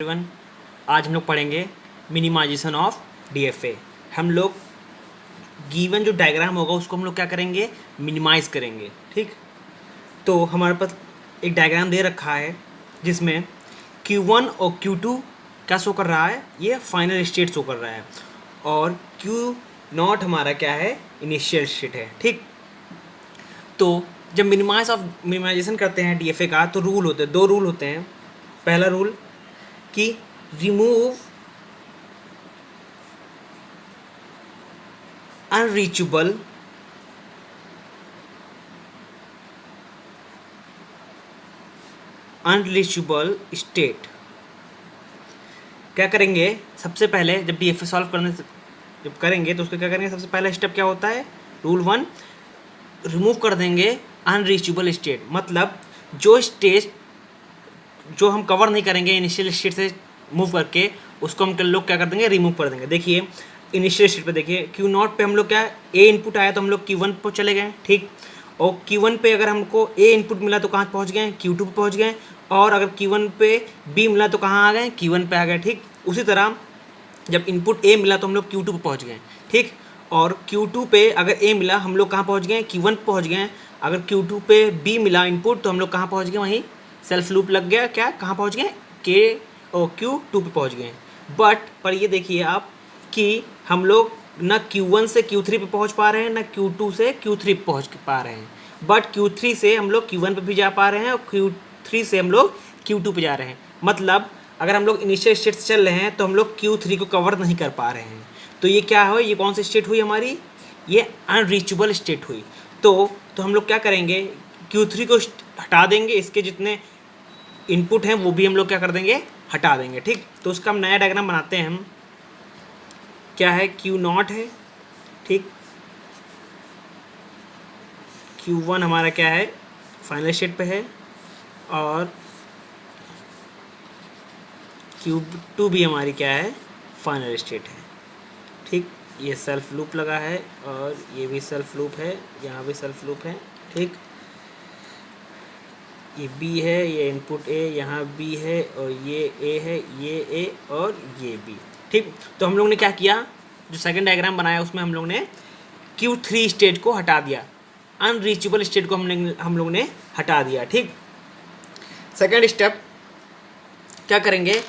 Everyone, आज हम लोग पढ़ेंगे मिनिमाइजेशन ऑफ डीएफए। हम लोग गिवन जो डायग्राम होगा उसको हम लोग क्या करेंगे, मिनिमाइज करेंगे। ठीक, तो हमारे पास एक डायग्राम दे रखा है जिसमें Q1 और Q2 क्या शो कर रहा है, ये फाइनल स्टेट शो कर रहा है, और Q0 हमारा क्या है, इनिशियल स्टेट है। ठीक, तो जब मिनिमाइजेशन करते हैं डीएफए का तो रूल होते हैं, दो रूल होते हैं। पहला रूल कि रिमूव अनरीचेबल स्टेट। क्या करेंगे, सबसे पहले जब डीएफए सॉल्व करने से जब करेंगे तो उसका क्या करेंगे, सबसे पहला स्टेप क्या होता है, रूल 1, रिमूव कर देंगे अनरीचेबल स्टेट। मतलब जो स्टेट जो हम कवर नहीं करेंगे इनिशियल स्टेट से मूव करके, उसको हम लोग क्या कर देंगे, रिमूव कर देंगे। देखिए इनिशियल स्टेट पे देखिए Q0 पे हम लोग क्या, ए इनपुट आया तो हम लोग Q1 पर चले गए। ठीक, और Q1 पे अगर हमको ए इनपुट मिला तो कहाँ पहुँच गए, Q2 पे पहुँच गए, और अगर Q1 पे बी मिला तो कहाँ आ गए, Q1 पे आ गए। ठीक, उसी तरह जब इनपुट ए मिला तो हम लोग Q2 पे पहुँच गए। ठीक, और Q2 पे अगर ए मिला हम लोग कहाँ पहुँच गए, Q1 पे पहुँच गए। अगर Q2 पे बी मिला इनपुट तो हम लोग कहाँ पहुँच गए, वहीं सेल्फ लूप लग गया, क्या कहाँ पहुँच गए, के और Q2 पे पहुँच गए। पर ये देखिए आप कि हम लोग ना Q1 से Q3 पे पहुँच पा रहे हैं, ना Q2 से Q3 पे पहुँच पा रहे हैं। बट Q3 से हम लोग Q1 पे भी जा पा रहे हैं, और Q3 से हम लोग Q2 पे जा रहे हैं। मतलब अगर हम लोग इनिशियल स्टेट से चल रहे हैं तो हम लोग Q3 को कवर नहीं कर पा रहे हैं। तो ये क्या है, ये कौन सी स्टेट हुई हमारी, ये अनरीचेबल स्टेट हुई। तो हम लोग क्या करेंगे, Q3 को हटा देंगे, इसके जितने इनपुट हैं वो भी हम लोग क्या कर देंगे, हटा देंगे। ठीक, तो उसका हम नया डायग्राम बनाते हैं। हम क्या है, Q0 है। ठीक, Q1 हमारा क्या है, फाइनल स्टेट पे है, और Q2 भी हमारी क्या है, फाइनल स्टेट है। ठीक, ये सेल्फ लूप लगा है, और ये भी सेल्फ लूप है, यहाँ भी सेल्फ लूप है। ठीक, ये बी है, ये इनपुट ए, यहाँ बी है, और ये ए है, ये ए और ये बी। ठीक, तो हम लोग ने क्या किया, जो सेकंड डायग्राम बनाया उसमें हम लोग ने Q3 स्टेट को हटा दिया, अनरीचेबल स्टेट को हम लोग ने हटा दिया। ठीक, सेकंड स्टेप क्या करेंगे,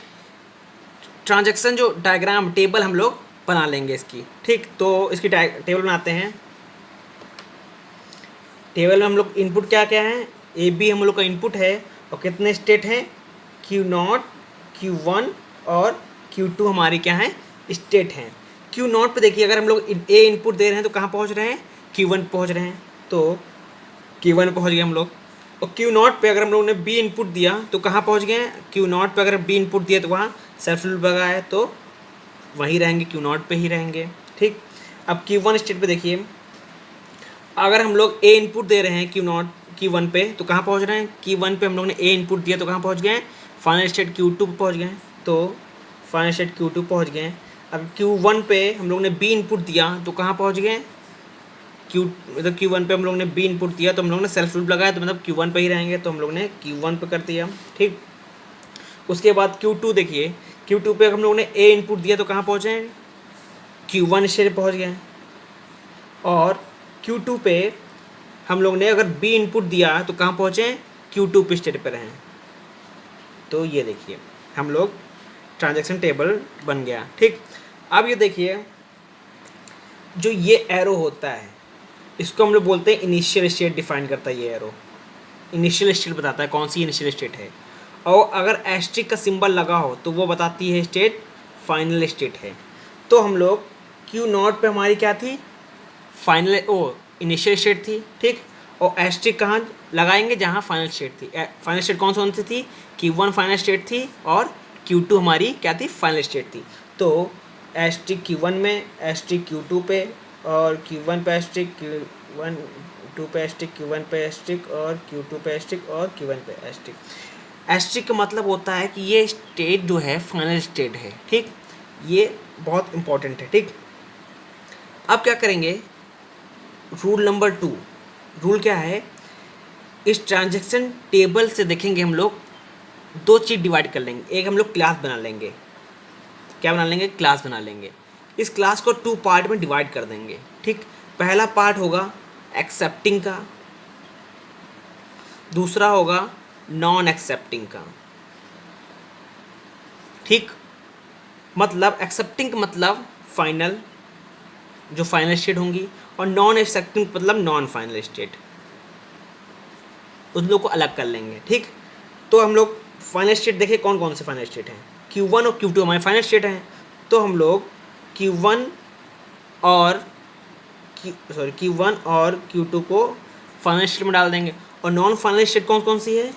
ट्रांजैक्शन जो डायग्राम टेबल हम लोग बना लेंगे इसकी। ठीक, तो इसकी टेबल बनाते हैं। टेबल में हम लोग इनपुट क्या क्या है, ए बी हम लोग का इनपुट है, और कितने स्टेट हैं, Q0, Q1 और Q2 हमारी क्या है, स्टेट हैं। Q0 पे देखिए, अगर हम लोग ए इनपुट दे रहे हैं तो कहाँ पहुँच रहे हैं, Q1 पहुँच रहे हैं, तो Q1 पहुँच गए हम लोग। और Q0 पे अगर हम लोग ने बी इनपुट दिया तो कहाँ पहुँच गए, Q0 पे अगर बी इनपुट दिया तो वहाँ सेल्फ लूप लगा है, तो वहीं रहेंगे, Q0 पे ही रहेंगे। ठीक, अब Q1 स्टेट पे देखिए, अगर हम लोग ए इनपुट दे रहे हैं Q1 पे तो कहाँ पहुँच रहे हैं, Q1 पे हम लोग ने ए इनपुट दिया तो कहाँ पहुँच गए, फाइनल स्टेट Q2 पे पहुँच गए, तो फाइनल स्टेट Q2 पहुँच गए। अब Q1 पे हम लोग ने बी इनपुट दिया तो कहाँ पहुँच गए, मतलब Q1 पे हम लोग ने बी इनपुट दिया तो हम लोग ने सेल्फ लूप लगाया, तो मतलब Q1 पे ही रहेंगे, तो हम लोग ने Q1 पे कर दिया। ठीक, उसके बाद Q2 देखिए, Q2 पे हम लोग ने ए इनपुट दिया तो कहाँ पहुँचे, Q1 स्टेट पहुँच गए, और Q2 पे हम लोग ने अगर बी इनपुट दिया तो कहाँ पहुँचे, Q2 पे स्टेट पर हैं। तो ये देखिए हम लोग ट्रांजैक्शन टेबल बन गया। ठीक, अब ये देखिए जो ये एरो होता है इसको हम लोग बोलते हैं इनिशियल स्टेट, डिफाइन करता है ये एरो, इनिशियल स्टेट बताता है कौन सी इनिशियल स्टेट है, और अगर एस्ट्रिक का सिंबल लगा हो तो वो बताती है स्टेट फाइनल स्टेट है। तो हम लोग Q0 पे हमारी क्या थी, फाइनल इनिशियल स्टेट थी। ठीक, और एस्ट्रिक कहाँ लगाएंगे, जहाँ फाइनल स्टेट थी। फाइनल स्टेट कौन सी थी, Q1 फाइनल स्टेट थी, और Q2 हमारी क्या थी, फाइनल स्टेट थी। तो एस्ट्रिक Q1 में, एस्ट्रिक Q2 पे, और Q1 पे एस्ट्रिक, Q1 2 पे एस्ट्रिक, Q1 पे एस्ट्रिक, और Q2 पे एस्ट्रिक, और Q1 पे एस्ट्रिक। एस्ट्रिक का मतलब होता है कि ये स्टेट जो है फाइनल स्टेट है। ठीक, ये बहुत इंपॉर्टेंट है। ठीक, अब क्या करेंगे, रूल नंबर 2, रूल क्या है, इस ट्रांजैक्शन टेबल से देखेंगे हम लोग दो चीज़ डिवाइड कर लेंगे। एक हम लोग क्लास बना लेंगे, क्या बना लेंगे, क्लास बना लेंगे। इस क्लास को 2 पार्ट में डिवाइड कर देंगे, ठीक। पहला पार्ट होगा एक्सेप्टिंग का, दूसरा होगा नॉन एक्सेप्टिंग का, ठीक। मतलब एक्सेप्टिंग मतलब फाइनल, जो फाइनल स्टेट होंगी, और नॉन एक्सेप्टिंग मतलब नॉन फाइनल स्टेट, उन लोग को अलग कर लेंगे, ठीक। तो हम लोग फाइनल स्टेट देखें कौन कौन से फाइनल स्टेट हैं। Q1 और Q2 हमारे फाइनल स्टेट हैं, तो हम लोग Q1 और Q1 और Q2 को फाइनल स्टेट में डाल देंगे। और नॉन फाइनल स्टेट कौन कौन सी है,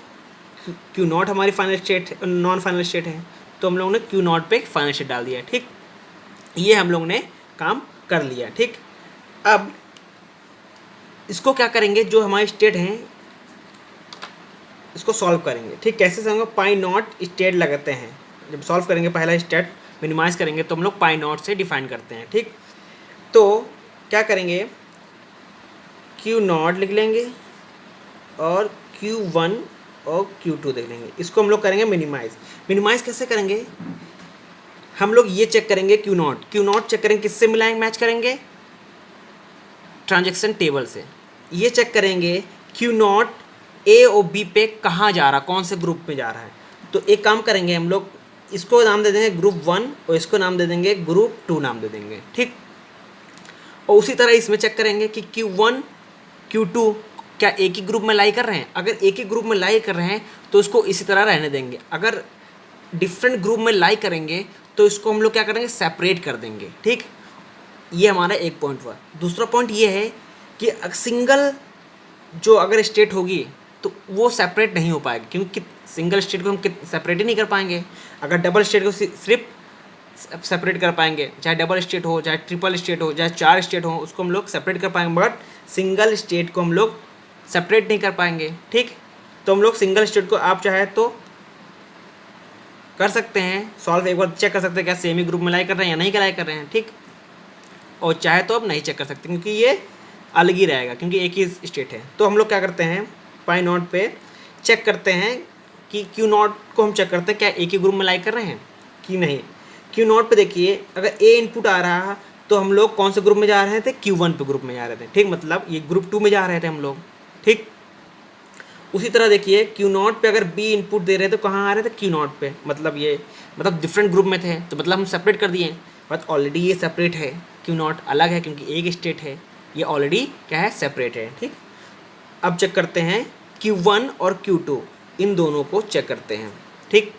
Q0 हमारी final state, non final state है, तो हम लोगों ने Q0 पे फाइनल स्टेट डाल दिया, ठीक। ये हम लोग ने काम कर लिया, ठीक। अब इसको क्या करेंगे, जो हमारे स्टेट हैं इसको सॉल्व करेंगे, ठीक। कैसे समझो, पाई नॉट स्टेट लगाते हैं। जब सॉल्व करेंगे पहला स्टेट मिनिमाइज करेंगे तो हम लोग पाई नॉट से डिफाइन करते हैं, ठीक। तो क्या करेंगे, Q0 लिख लेंगे और Q1 और Q2 देख लेंगे। इसको हम लोग करेंगे मिनिमाइज। मिनिमाइज कैसे करेंगे, हम लोग ये चेक करेंगे Q0 चेक करेंगे किससे मिलाएंगे, मैच करेंगे ट्रांजैक्शन टेबल से। ये चेक करेंगे Q0 ए और बी पे कहाँ जा रहा, कौन से ग्रुप में जा रहा है। तो एक काम करेंगे हम लोग, इसको नाम दे देंगे ग्रुप 1 और इसको नाम दे देंगे ग्रुप 2 नाम दे देंगे, ठीक। और उसी तरह इसमें चेक करेंगे कि Q1 Q2 क्या एक ही ग्रुप में लाई कर रहे हैं। अगर एक ही ग्रुप में लाई कर रहे हैं तो इसको इसी तरह रहने देंगे। अगर डिफरेंट ग्रुप में लाई करेंगे तो इसको हम लोग क्या करेंगे, सेपरेट कर देंगे, ठीक। ये हमारा एक पॉइंट हुआ। दूसरा पॉइंट ये है कि सिंगल जो अगर स्टेट होगी तो वो सेपरेट नहीं हो पाएगी, क्योंकि सिंगल स्टेट को हम सेपरेट ही नहीं कर पाएंगे। अगर डबल स्टेट को सिर्फ सेपरेट कर पाएंगे, चाहे डबल स्टेट हो, चाहे ट्रिपल स्टेट हो, चाहे 4 स्टेट हो, उसको हम लोग सेपरेट कर पाएंगे, बट सिंगल स्टेट को हम लोग सेपरेट नहीं कर पाएंगे, ठीक। तो हम लोग सिंगल स्टेट को आप चाहे तो कर सकते हैं सॉल्व, एक बार चेक कर सकते हैं क्या सेम ही ग्रुप में लाई कर रहे हैं या नहीं लाई कर रहे हैं, ठीक। और चाहे तो अब नहीं चेक कर सकते क्योंकि ये अलग ही रहेगा, क्योंकि एक ही स्टेट है। तो हम लोग क्या करते हैं, पाई नॉट पे चेक करते हैं कि Q0 को हम चेक करते हैं क्या एक ही ग्रुप में लाई कर रहे हैं कि नहीं। Q0 पे देखिए अगर ए इनपुट आ रहा है तो हम लोग कौन से ग्रुप में जा रहे थे, Q1 पे ग्रुप में जा रहे थे, ठीक। मतलब ये ग्रुप 2 में जा रहे थे हम लोग, ठीक। उसी तरह देखिए Q0 पे अगर बी इनपुट दे रहे थे तो कहाँ आ रहे थे, Q0 पे। मतलब ये मतलब डिफरेंट ग्रुप में थे तो मतलब हम सेपरेट कर दिए, बट ऑलरेडी ये सेपरेट है। Q0 अलग है क्योंकि एक स्टेट है, ये ऑलरेडी क्या है, सेपरेट है, ठीक। अब चेक करते हैं Q1 और Q2, इन दोनों को चेक करते हैं, ठीक।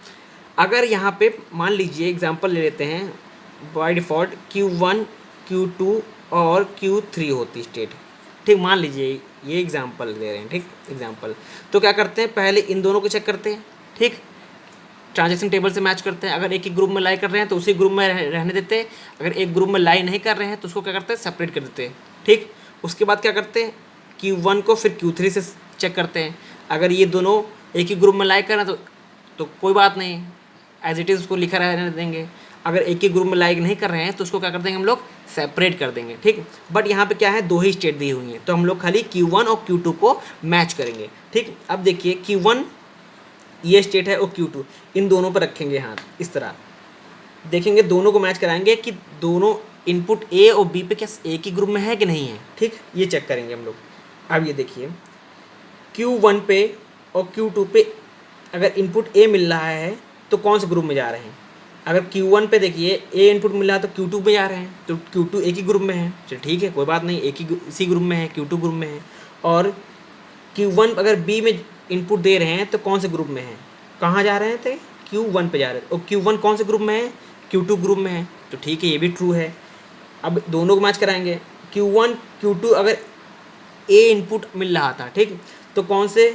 अगर यहाँ पे मान लीजिए एग्जांपल ले लेते हैं, बाय डिफ़ॉल्ट Q1 Q2 और Q3 होती स्टेट, ठीक। मान लीजिए ये एग्जांपल दे रहे हैं, ठीक, एग्जांपल। तो क्या करते हैं, पहले इन दोनों को चेक करते हैं, ठीक। ट्रांजैक्शन टेबल से मैच करते हैं। अगर एक ही ग्रुप में लाई कर रहे हैं तो उसी ग्रुप में रहने देते हैं। अगर एक ग्रुप में लाई नहीं कर रहे हैं तो उसको क्या करते हैं, सेपरेट कर देते हैं, ठीक। उसके बाद क्या करते हैं, Q1 को फिर Q3 से चेक करते हैं। अगर ये दोनों एक ही ग्रुप में लाई कर रहे हैं तो कोई बात नहीं, एज इट इज़ उसको लिखा रहने देंगे। अगर एक ही ग्रुप में लाइक नहीं कर रहे हैं तो उसको क्या कर देंगे, हम लोग सेपरेट कर देंगे, ठीक। बट यहाँ पे क्या है, दो ही स्टेट दी हुई हैं तो हम लोग खाली Q1 और Q2 को मैच करेंगे, ठीक। अब देखिए Q1 ये स्टेट है और Q2, इन दोनों पर रखेंगे हाथ, इस तरह देखेंगे, दोनों को मैच कराएंगे कि दोनों इनपुट ए और बी पे क्या एक ही ग्रुप में है कि नहीं है, ठीक। ये चेक करेंगे हम लोग। अब ये देखिए Q1 पे और Q2 पे अगर इनपुट ए मिल रहा है तो कौन से ग्रुप में जा रहे हैं। अगर Q1 पे देखिए ए इनपुट मिल रहा है तो Q2 में जा रहे हैं, तो Q2 एक ही ग्रुप में है, चलो ठीक है, कोई बात नहीं, एक ही इसी ग्रुप में है, Q2 ग्रुप में है। और Q1 अगर बी में इनपुट दे रहे हैं तो कौन से ग्रुप में है, कहाँ जा रहे थे, Q1 पे जा रहे थे। और Q1 कौन से ग्रुप में है, Q2 ग्रुप में है, तो ठीक है, ये भी ट्रू है। अब दोनों को मैच कराएंगे। Q1 Q2 अगर ए इनपुट मिल रहा था, ठीक, तो कौन से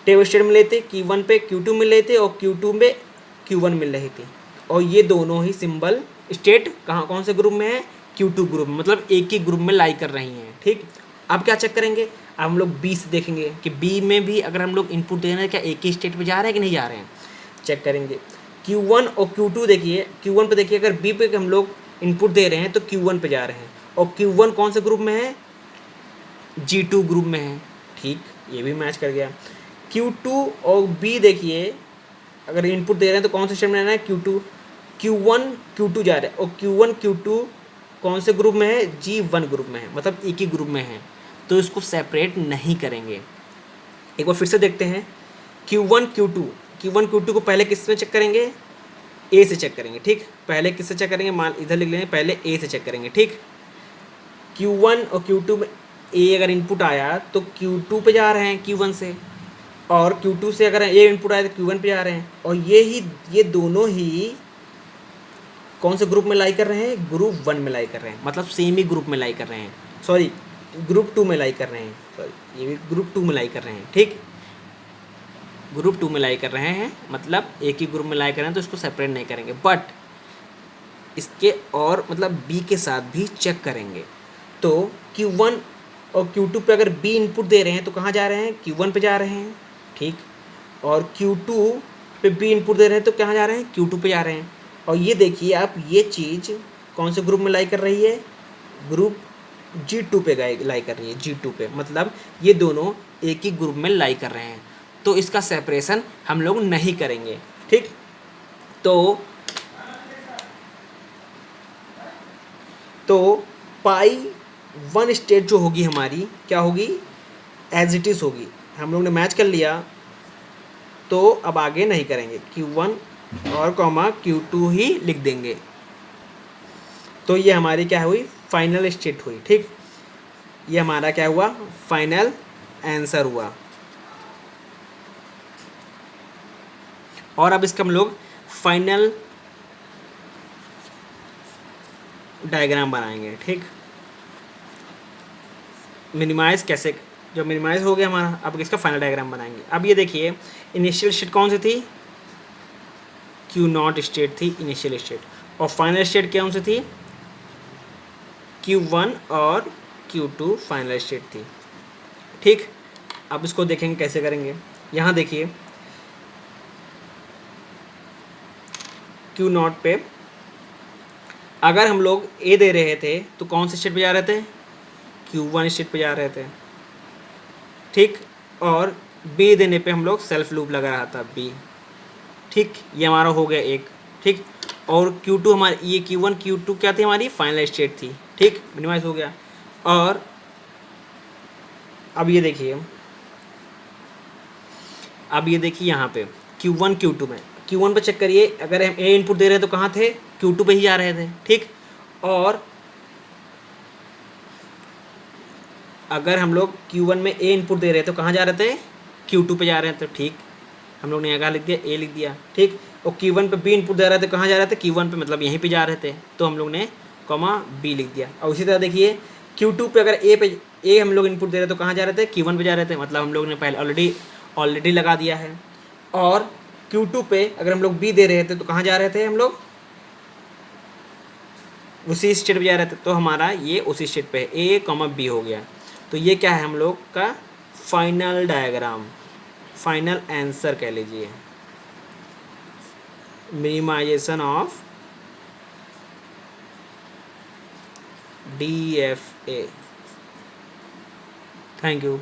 टेबल स्टेट मिल रहे थे, Q1 पे Q2 मिल रहे थे और Q2 में Q1 मिल रही थी। और ये दोनों ही सिंबल स्टेट कहाँ कौन से ग्रुप में है, Q2 ग्रुप में, मतलब एक ही ग्रुप में लाई कर रही हैं, ठीक। अब क्या चेक करेंगे, अब हम लोग बी से देखेंगे कि बी में भी अगर हम लोग इनपुट दे रहे हैं क्या एक ही स्टेट पे जा रहे हैं कि नहीं जा रहे हैं, चेक करेंगे। Q1 और Q2 देखिए, Q1 पे देखिए अगर बी पे हम लोग इनपुट दे रहे हैं तो Q1 पे जा रहे हैं। और Q1 कौन से ग्रुप में है, G2 ग्रुप में है, ठीक, ये भी मैच कर गया। Q2 और B देखिए अगर इनपुट दे रहे हैं तो कौन से स्टेट में रहना है, Q2, Q1 Q2 जा रहा है, और Q1 Q2 कौन से ग्रुप में है, G1 ग्रुप में है, मतलब एक ही ग्रुप में है, तो इसको सेपरेट नहीं करेंगे। एक बार फिर से देखते हैं, Q1 Q2 को पहले किस में चेक करेंगे, ए से चेक करेंगे, ठीक। पहले किससे चेक करेंगे, मान इधर लिख लेंगे, पहले ए से चेक करेंगे, ठीक। Q1 और Q2 में ए अगर इनपुट आया तो Q2 पे जा रहे हैं Q1 से, और Q2 से अगर ए इनपुट आया तो Q1 पे जा रहे हैं, और ये दोनों ही कौन से ग्रुप में लाई कर रहे हैं, ग्रुप 1 में लाई कर रहे हैं, मतलब सेम ही ग्रुप में लाई कर रहे हैं, सॉरी ग्रुप 2 में लाई कर रहे हैं, सॉरी ये भी ग्रुप 2 में लाई कर रहे हैं, ठीक। ग्रुप 2 में लाई कर रहे हैं, मतलब एक ही ग्रुप में लाई कर रहे हैं, तो इसको सेपरेट नहीं करेंगे, बट इसके और मतलब बी के साथ भी चेक करेंगे। तो Q1 और Q2 पे अगर बी इनपुट दे रहे हैं तो कहाँ जा रहे हैं, Q1 पे जा रहे हैं, ठीक। और Q2 पे बी इनपुट दे रहे हैं तो कहाँ जा रहे हैं, Q2 पे जा रहे हैं। और ये देखिए आप, ये चीज़ कौन से ग्रुप में लाई कर रही है, ग्रुप G2 पे लाई कर रही है, G2 पे, मतलब ये दोनों एक ही ग्रुप में लाई कर रहे हैं, तो इसका सेपरेशन हम लोग नहीं करेंगे, ठीक। तो पाई 1 स्टेट जो होगी हमारी क्या होगी, एज इट इज़ होगी। हम लोग ने मैच कर लिया, तो अब आगे नहीं करेंगे, Q1 और Q2 ही लिख देंगे। तो ये हमारी क्या हुई, फाइनल स्टेट हुई, ठीक। ये हमारा क्या हुआ, फाइनल आंसर हुआ। और अब इसका हम लोग फाइनल डायग्राम बनाएंगे, ठीक। मिनिमाइज कैसे, जो मिनिमाइज हो गया हमारा, अब इसका फाइनल डायग्राम बनाएंगे। अब ये देखिए, इनिशियल स्टेट कौन सी थी, Q0 स्टेट थी इनिशियल स्टेट, और फाइनल स्टेट कौन सी थी, Q1 और Q2 फाइनल स्टेट थी, ठीक। अब इसको देखेंगे कैसे करेंगे। यहाँ देखिए Q0 पे अगर हम लोग ए दे रहे थे तो कौन से स्टेट पे जा रहे थे, Q1 स्टेट पे जा रहे थे, ठीक। और बी देने पे हम लोग सेल्फ लूप लगा रहा था बी, ठीक। ये हमारा हो गया एक, ठीक। और Q2 हमारी, ये Q1 Q2 क्या थी, हमारी फाइनल स्टेट थी, ठीक, मिनिमाइज हो गया। और अब ये देखिए, यहाँ पे Q1 Q2 में, Q1 पे चेक करिए, अगर हम ए इनपुट दे रहे थे तो कहाँ थे, Q2 पे ही जा रहे थे, ठीक। और अगर हम लोग Q1 में ए इनपुट दे रहे थे तो कहाँ जा रहे थे, Q2 पे जा रहे थे, ठीक। हम लोग ने यहाँ लिख दिया, ए लिख दिया, ठीक। और Q1 पे बी इनपुट दे रहे थे, कहाँ जा रहे थे, Q1 पे, मतलब यहीं पे जा रहे थे, तो हम लोग ने कॉमा बी लिख दिया। और उसी तरह देखिए Q2 पे अगर ए हम लोग इनपुट दे रहे थे तो कहाँ जा रहे थे, Q1 पे जा रहे थे, मतलब हम लोग ने पहले ऑलरेडी लगा दिया है। और Q2 पे अगर हम लोग बी दे रहे थे तो कहाँ जा रहे थे, हम लोग उसी स्टेट पे जा रहे थे, तो हमारा ये उसी स्टेट पे है, ए कॉमा बी हो गया। तो ये क्या है हम लोग का फाइनल डायग्राम, फाइनल आंसर कह लीजिए, minimization of DFA। Thank you.